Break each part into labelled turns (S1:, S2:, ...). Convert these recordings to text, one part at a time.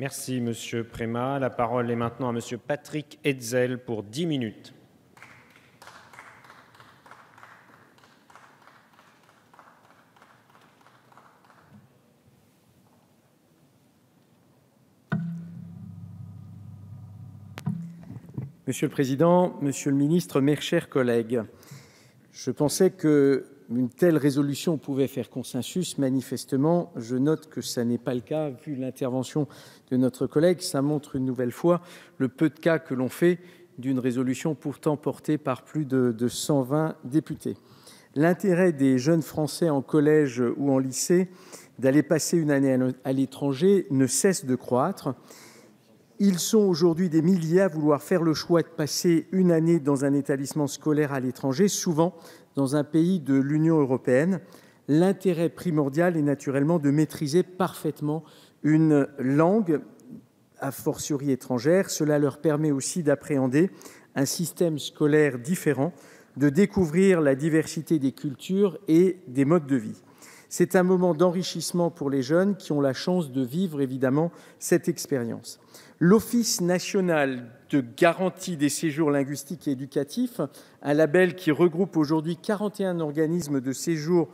S1: Merci, Monsieur Prémat. La parole est maintenant à Monsieur Patrick Hetzel pour 10 minutes.
S2: Monsieur le Président, Monsieur le Ministre, mes chers collègues, je pensais qu'une telle résolution pouvait faire consensus. Manifestement, je note que ça n'est pas le cas. Vu l'intervention de notre collègue, ça montre une nouvelle fois le peu de cas que l'on fait d'une résolution pourtant portée par plus de 120 députés. L'intérêt des jeunes Français en collège ou en lycée d'aller passer une année à l'étranger ne cesse de croître. Ils sont aujourd'hui des milliers à vouloir faire le choix de passer une année dans un établissement scolaire à l'étranger, souvent dans un pays de l'Union européenne. L'intérêt primordial est naturellement de maîtriser parfaitement une langue, a fortiori étrangère. Cela leur permet aussi d'appréhender un système scolaire différent, de découvrir la diversité des cultures et des modes de vie. C'est un moment d'enrichissement pour les jeunes qui ont la chance de vivre évidemment cette expérience. L'Office national de garantie des séjours linguistiques et éducatifs, un label qui regroupe aujourd'hui 41 organismes de séjour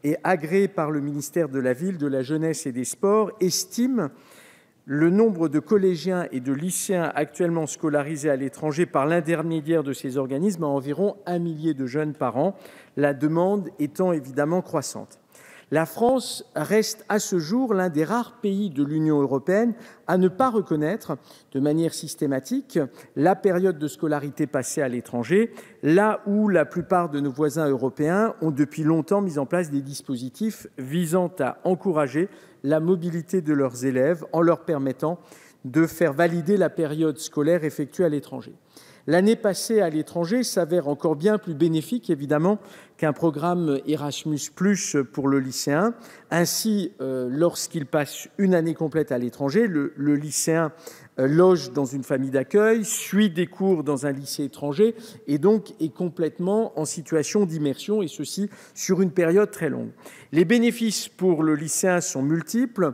S2: et agréé par le ministère de la Ville, de la Jeunesse et des Sports, estime le nombre de collégiens et de lycéens actuellement scolarisés à l'étranger par l'intermédiaire de ces organismes à environ 1 millier de jeunes par an, la demande étant évidemment croissante. La France reste à ce jour l'un des rares pays de l'Union européenne à ne pas reconnaître de manière systématique la période de scolarité passée à l'étranger, là où la plupart de nos voisins européens ont depuis longtemps mis en place des dispositifs visant à encourager la mobilité de leurs élèves en leur permettant de faire valider la période scolaire effectuée à l'étranger. L'année passée à l'étranger s'avère encore bien plus bénéfique, évidemment, qu'un programme Erasmus+ pour le lycéen. Ainsi, lorsqu'il passe une année complète à l'étranger, le lycéen loge dans une famille d'accueil, suit des cours dans un lycée étranger et donc est complètement en situation d'immersion, et ceci sur une période très longue. Les bénéfices pour le lycéen sont multiples.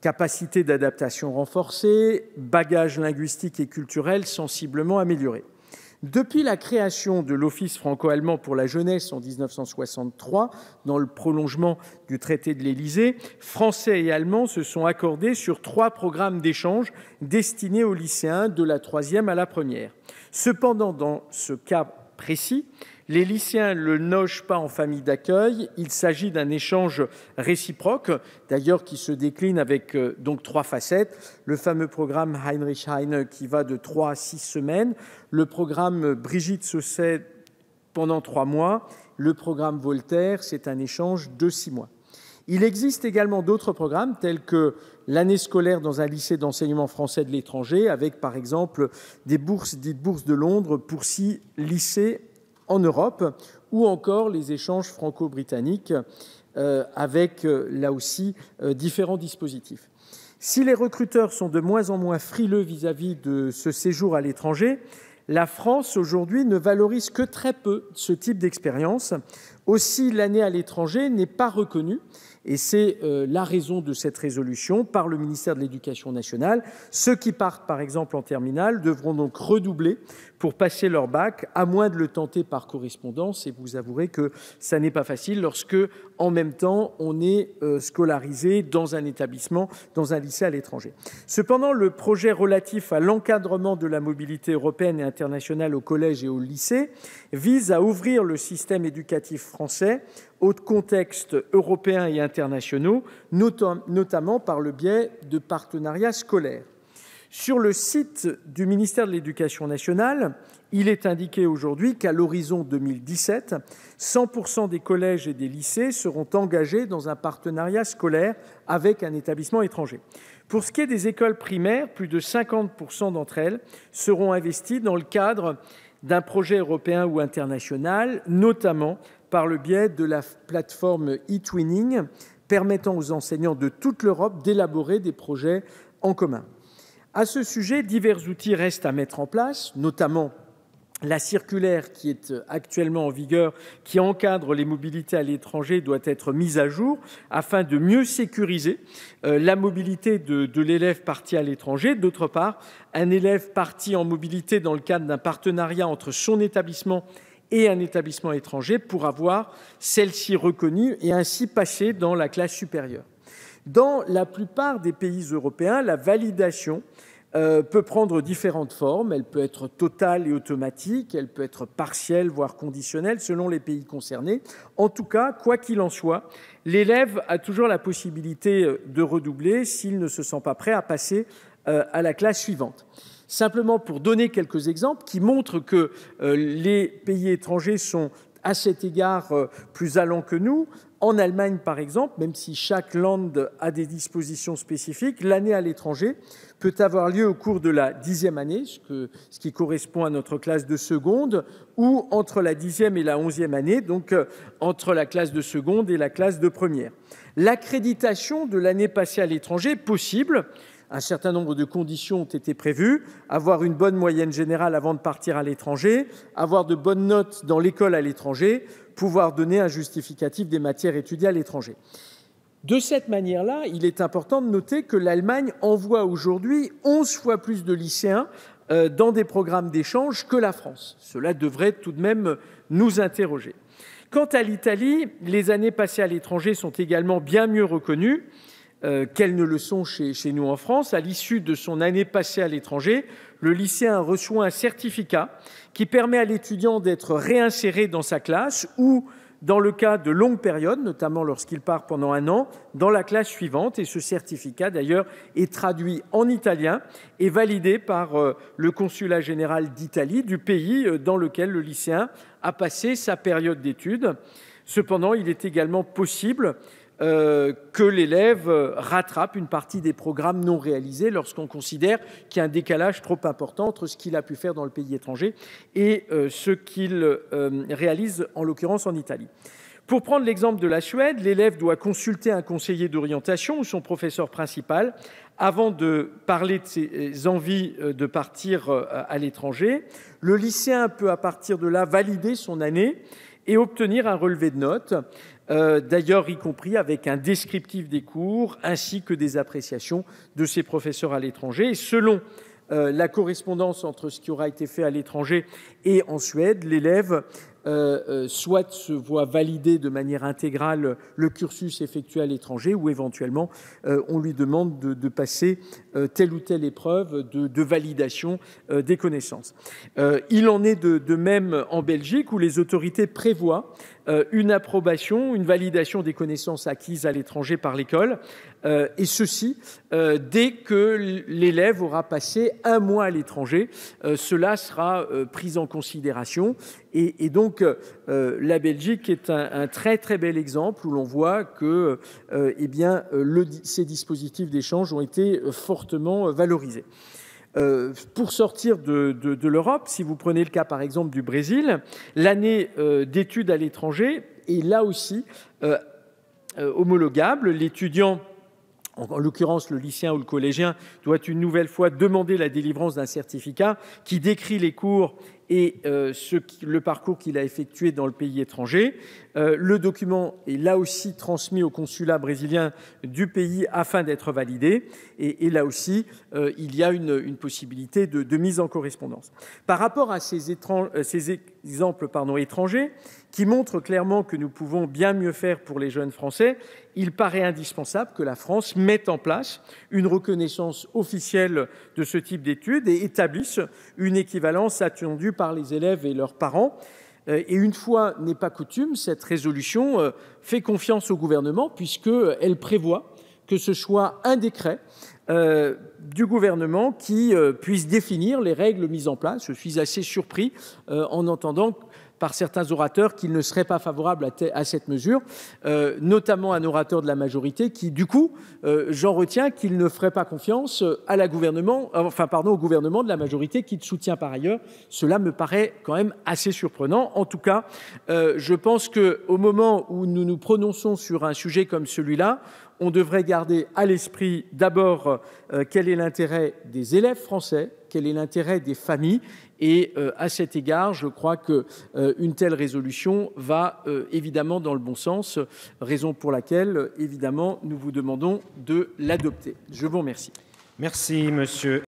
S2: Capacité d'adaptation renforcée, bagage linguistique et culturel sensiblement amélioré. Depuis la création de l'Office franco-allemand pour la jeunesse en 1963, dans le prolongement du traité de l'Élysée, Français et Allemands se sont accordés sur 3 programmes d'échange destinés aux lycéens de la 3e à la 1re. Cependant, dans ce cas précis, les lycéens ne logent pas en famille d'accueil. Il s'agit d'un échange réciproque, d'ailleurs qui se décline avec donc 3 facettes. Le fameux programme Heinrich Heine qui va de 3 à 6 semaines, le programme Brigitte Sausset pendant 3 mois, le programme Voltaire, c'est un échange de 6 mois. Il existe également d'autres programmes tels que l'année scolaire dans un lycée d'enseignement français de l'étranger, avec par exemple des bourses dites bourses de Londres pour 6 lycées en Europe, ou encore les échanges franco-britanniques avec, là aussi, différents dispositifs. Si les recruteurs sont de moins en moins frileux vis-à-vis de ce séjour à l'étranger, la France, aujourd'hui, ne valorise que très peu ce type d'expérience. Aussi, l'année à l'étranger n'est pas reconnue, et c'est la raison de cette résolution, par le ministère de l'Éducation nationale. Ceux qui partent, par exemple, en terminale, devront donc redoubler pour passer leur bac, à moins de le tenter par correspondance. Et vous avouerez que ça n'est pas facile lorsque, en même temps, on est scolarisé dans un établissement, dans un lycée à l'étranger. Cependant, le projet relatif à l'encadrement de la mobilité européenne et internationale au collège et au lycée vise à ouvrir le système éducatif français aux contextes européens et internationaux, notamment par le biais de partenariats scolaires. Sur le site du ministère de l'Éducation nationale, il est indiqué aujourd'hui qu'à l'horizon 2017, 100% des collèges et des lycées seront engagés dans un partenariat scolaire avec un établissement étranger. Pour ce qui est des écoles primaires, plus de 50% d'entre elles seront investies dans le cadre d'un projet européen ou international, notamment par le biais de la plateforme e-twinning, permettant aux enseignants de toute l'Europe d'élaborer des projets en commun. À ce sujet, divers outils restent à mettre en place, notamment La circulaire qui est actuellement en vigueur, qui encadre les mobilités à l'étranger, doit être mise à jour afin de mieux sécuriser la mobilité de l'élève parti à l'étranger. D'autre part, un élève parti en mobilité dans le cadre d'un partenariat entre son établissement et un établissement étranger pourra voir celle-ci reconnue et ainsi passer dans la classe supérieure. Dans la plupart des pays européens, la validation peut prendre différentes formes. Elle peut être totale et automatique, elle peut être partielle, voire conditionnelle, selon les pays concernés. En tout cas, quoi qu'il en soit, l'élève a toujours la possibilité de redoubler s'il ne se sent pas prêt à passer à la classe suivante. Simplement pour donner quelques exemples qui montrent que les pays étrangers sont à cet égard plus allants que nous. En Allemagne, par exemple, même si chaque land a des dispositions spécifiques, l'année à l'étranger peut avoir lieu au cours de la 10e année, ce qui correspond à notre classe de seconde, ou entre la 10e et la 11e année, donc entre la classe de seconde et la classe de première. L'accréditation de l'année passée à l'étranger est possible. Un certain nombre de conditions ont été prévues: avoir une bonne moyenne générale avant de partir à l'étranger, avoir de bonnes notes dans l'école à l'étranger, pouvoir donner un justificatif des matières étudiées à l'étranger. De cette manière-là, il est important de noter que l'Allemagne envoie aujourd'hui 11 fois plus de lycéens dans des programmes d'échange que la France. Cela devrait tout de même nous interroger. Quant à l'Italie, les années passées à l'étranger sont également bien mieux reconnues qu'elles ne le sont chez nous en France. À l'issue de son année passée à l'étranger, le lycéen reçoit un certificat qui permet à l'étudiant d'être réinséré dans sa classe ou, dans le cas de longues périodes, notamment lorsqu'il part pendant un an, dans la classe suivante. Et ce certificat, d'ailleurs, est traduit en italien et validé par le consulat général d'Italie, du pays dans lequel le lycéen a passé sa période d'études. Cependant, il est également possible que l'élève rattrape une partie des programmes non réalisés lorsqu'on considère qu'il y a un décalage trop important entre ce qu'il a pu faire dans le pays étranger et ce qu'il réalise en l'occurrence en Italie. Pour prendre l'exemple de la Suède, l'élève doit consulter un conseiller d'orientation ou son professeur principal avant de parler de ses envies de partir à l'étranger. Le lycéen peut à partir de là valider son année et obtenir un relevé de notes, d'ailleurs y compris avec un descriptif des cours ainsi que des appréciations de ses professeurs à l'étranger. Et selon la correspondance entre ce qui aura été fait à l'étranger et en Suède, l'élève soit se voit valider de manière intégrale le cursus effectué à l'étranger ou éventuellement on lui demande de passer telle ou telle épreuve de validation des connaissances. Il en est de même en Belgique où les autorités prévoient une approbation, une validation des connaissances acquises à l'étranger par l'école, et ceci dès que l'élève aura passé un mois à l'étranger. Cela sera pris en considération. Et donc, la Belgique est un très très bel exemple où l'on voit que ces dispositifs d'échange ont été fortement valorisés. Pour sortir de l'Europe, si vous prenez le cas par exemple du Brésil, l'année d'études à l'étranger est là aussi homologable. L'étudiant, en l'occurrence le lycéen ou le collégien, doit une nouvelle fois demander la délivrance d'un certificat qui décrit les cours et le parcours qu'il a effectué dans le pays étranger. Le document est là aussi transmis au consulat brésilien du pays afin d'être validé. Et là aussi, il y a une possibilité de mise en correspondance. Par rapport à ces exemples étrangers, qui montrent clairement que nous pouvons bien mieux faire pour les jeunes Français, il paraît indispensable que la France mette en place une reconnaissance officielle de ce type d'études et établisse une équivalence attendue par les élèves et leurs parents. Et une fois n'est pas coutume, cette résolution fait confiance au gouvernement puisqu'elle prévoit que ce soit un décret du gouvernement qui puisse définir les règles mises en place. Je suis assez surpris en entendant par certains orateurs qu'il ne serait pas favorable à cette mesure, notamment un orateur de la majorité qui, du coup, j'en retiens qu'il ne ferait pas confiance au gouvernement de la majorité qui le soutient par ailleurs. Cela me paraît quand même assez surprenant. En tout cas, je pense qu'au moment où nous nous prononçons sur un sujet comme celui-là, on devrait garder à l'esprit d'abord quel est l'intérêt des élèves français, quel est l'intérêt des familles. Et à cet égard, je crois qu'une telle résolution va évidemment dans le bon sens, raison pour laquelle, évidemment, nous vous demandons de l'adopter. Je vous remercie.
S1: Merci, monsieur